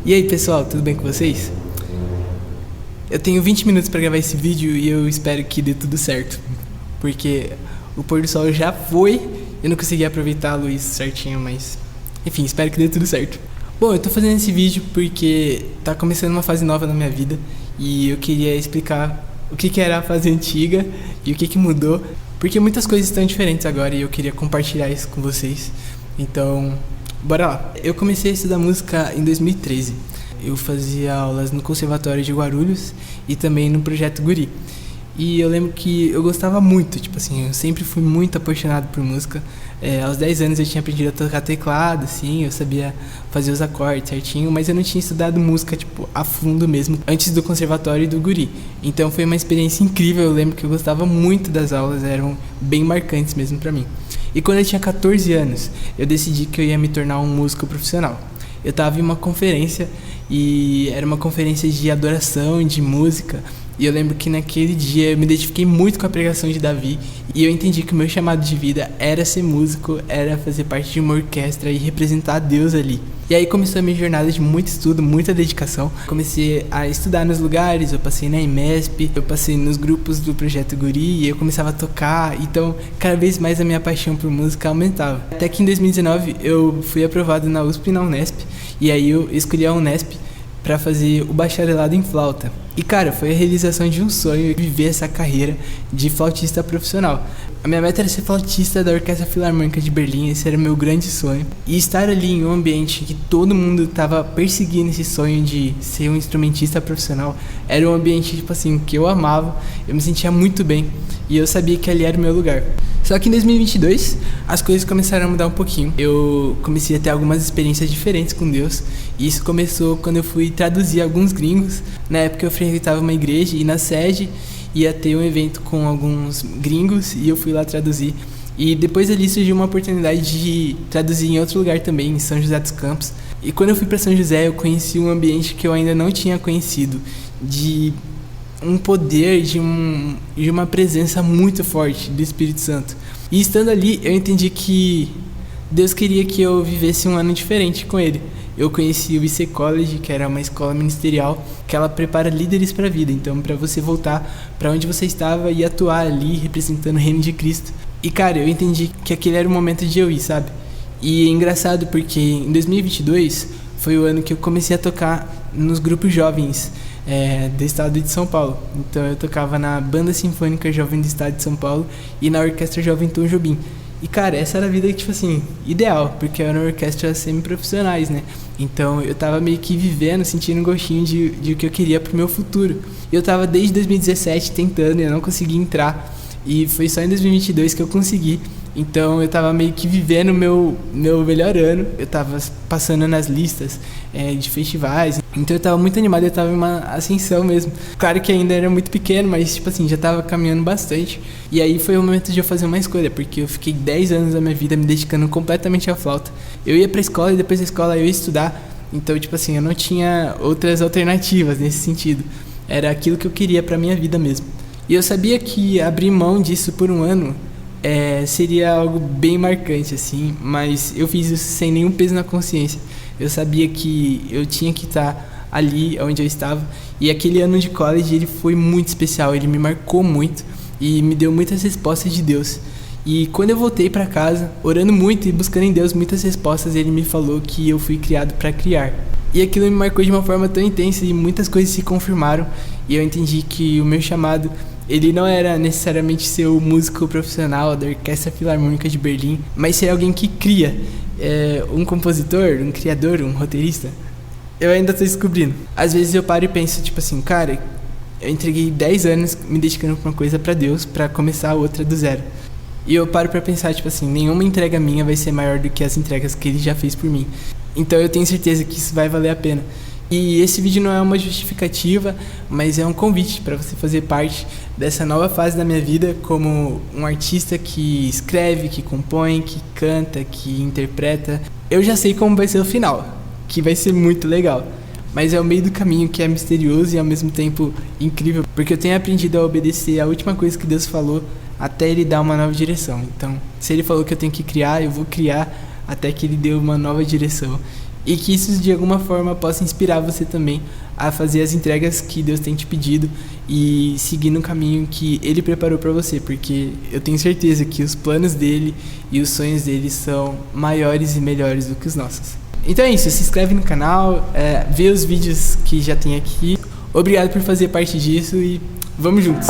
E aí pessoal, tudo bem com vocês? Eu tenho 20 minutos pra gravar esse vídeo e eu espero que dê tudo certo, porque o pôr do sol já foi, eu não consegui aproveitar a luz certinho, mas enfim, espero que dê tudo certo. Bom, eu tô fazendo esse vídeo porque tá começando uma fase nova na minha vida e eu queria explicar o que era a fase antiga e o que mudou, porque muitas coisas estão diferentes agora e eu queria compartilhar isso com vocês. Então, bora lá. Eu comecei a estudar música em 2013. Eu fazia aulas no Conservatório de Guarulhos e também no Projeto Guri. E eu lembro que eu gostava muito, tipo assim, eu sempre fui muito apaixonado por música. Aos 10 anos eu tinha aprendido a tocar teclado, assim, eu sabia fazer os acordes certinho, mas eu não tinha estudado música, tipo, a fundo mesmo, antes do Conservatório e do Guri. Então foi uma experiência incrível, eu lembro que eu gostava muito das aulas, eram bem marcantes mesmo pra mim. E quando eu tinha 14 anos, eu decidi que eu ia me tornar um músico profissional. Eu estava em uma conferência e era uma conferência de adoração, de música. E eu lembro que naquele dia eu me identifiquei muito com a pregação de Davi e eu entendi que o meu chamado de vida era ser músico, era fazer parte de uma orquestra e representar Deus ali. E aí começou a minha jornada de muito estudo, muita dedicação. Comecei a estudar nos lugares, eu passei na IMESP, eu passei nos grupos do Projeto Guri e eu começava a tocar. Então, cada vez mais a minha paixão por música aumentava. Até que em 2019 eu fui aprovado na USP e na Unesp. E aí eu escolhi a Unesp para fazer o bacharelado em flauta. E cara, foi a realização de um sonho viver essa carreira de flautista profissional. A minha meta era ser flautista da Orquestra Filarmônica de Berlim, esse era meu grande sonho. E estar ali em um ambiente que todo mundo estava perseguindo esse sonho de ser um instrumentista profissional, era um ambiente, tipo assim, que eu amava, eu me sentia muito bem e eu sabia que ali era o meu lugar. Só que em 2022, as coisas começaram a mudar um pouquinho. Eu comecei a ter algumas experiências diferentes com Deus. E isso começou quando eu fui traduzir alguns gringos. Na época eu frequentava uma igreja e na sede ia ter um evento com alguns gringos e eu fui lá traduzir. E depois ali surgiu uma oportunidade de traduzir em outro lugar também, em São José dos Campos. E quando eu fui para São José, eu conheci um ambiente que eu ainda não tinha conhecido, de um poder, de uma presença muito forte do Espírito Santo. E estando ali, eu entendi que Deus queria que eu vivesse um ano diferente com Ele. Eu conheci o IC College, que era uma escola ministerial, que ela prepara líderes para a vida. Então, para você voltar para onde você estava e atuar ali, representando o reino de Cristo. E, cara, eu entendi que aquele era o momento de eu ir, sabe? E é engraçado porque em 2022 foi o ano que eu comecei a tocar nos grupos jovens do estado de São Paulo. Então eu tocava na Banda Sinfônica Jovem do Estado de São Paulo e na Orquestra Jovem Tom Jobim. E cara, essa era a vida, tipo assim, ideal, porque eram orquestras semi-profissionais, né? Então eu tava meio que vivendo, sentindo um gostinho de o que eu queria pro meu futuro. E eu tava desde 2017 tentando e eu não conseguia entrar. E foi só em 2022 que eu consegui. Então eu tava meio que vivendo o meu melhor ano. Eu tava passando nas listas de festivais. Então eu tava muito animado, eu tava em uma ascensão mesmo. Claro que ainda era muito pequeno, mas tipo assim, já tava caminhando bastante. E aí foi o momento de eu fazer uma escolha, porque eu fiquei 10 anos da minha vida me dedicando completamente à flauta. Eu ia pra escola e depois da escola eu ia estudar. Então tipo assim, eu não tinha outras alternativas nesse sentido. Era aquilo que eu queria pra minha vida mesmo. E eu sabia que abrir mão disso por um ano seria algo bem marcante, assim, mas eu fiz isso sem nenhum peso na consciência. Eu sabia que eu tinha que estar ali onde eu estava, e aquele ano de college ele foi muito especial, ele me marcou muito e me deu muitas respostas de Deus. E quando eu voltei para casa, orando muito e buscando em Deus muitas respostas, ele me falou que eu fui criado para criar. E aquilo me marcou de uma forma tão intensa e muitas coisas se confirmaram, e eu entendi que o meu chamado ele não era necessariamente ser o músico profissional da Orquestra Filarmônica de Berlim, mas ser alguém que cria, um compositor, um criador, um roteirista. Eu ainda tô descobrindo. Às vezes eu paro e penso, tipo assim, cara, eu entreguei 10 anos me dedicando pra uma coisa pra Deus, pra começar outra do zero. E eu paro pra pensar, tipo assim, nenhuma entrega minha vai ser maior do que as entregas que ele já fez por mim. Então eu tenho certeza que isso vai valer a pena. E esse vídeo não é uma justificativa, mas é um convite para você fazer parte dessa nova fase da minha vida como um artista que escreve, que compõe, que canta, que interpreta. Eu já sei como vai ser o final, que vai ser muito legal, mas é o meio do caminho que é misterioso e ao mesmo tempo incrível, porque eu tenho aprendido a obedecer a última coisa que Deus falou até Ele dar uma nova direção. Então, se Ele falou que eu tenho que criar, eu vou criar até que Ele dê uma nova direção. e que isso de alguma forma possa inspirar você também a fazer as entregas que Deus tem te pedido e seguir no caminho que Ele preparou para você, porque eu tenho certeza que os planos dele e os sonhos dele são maiores e melhores do que os nossos. Então é isso, se inscreve no canal, vê os vídeos que já tem aqui. Obrigado por fazer parte disso e vamos juntos!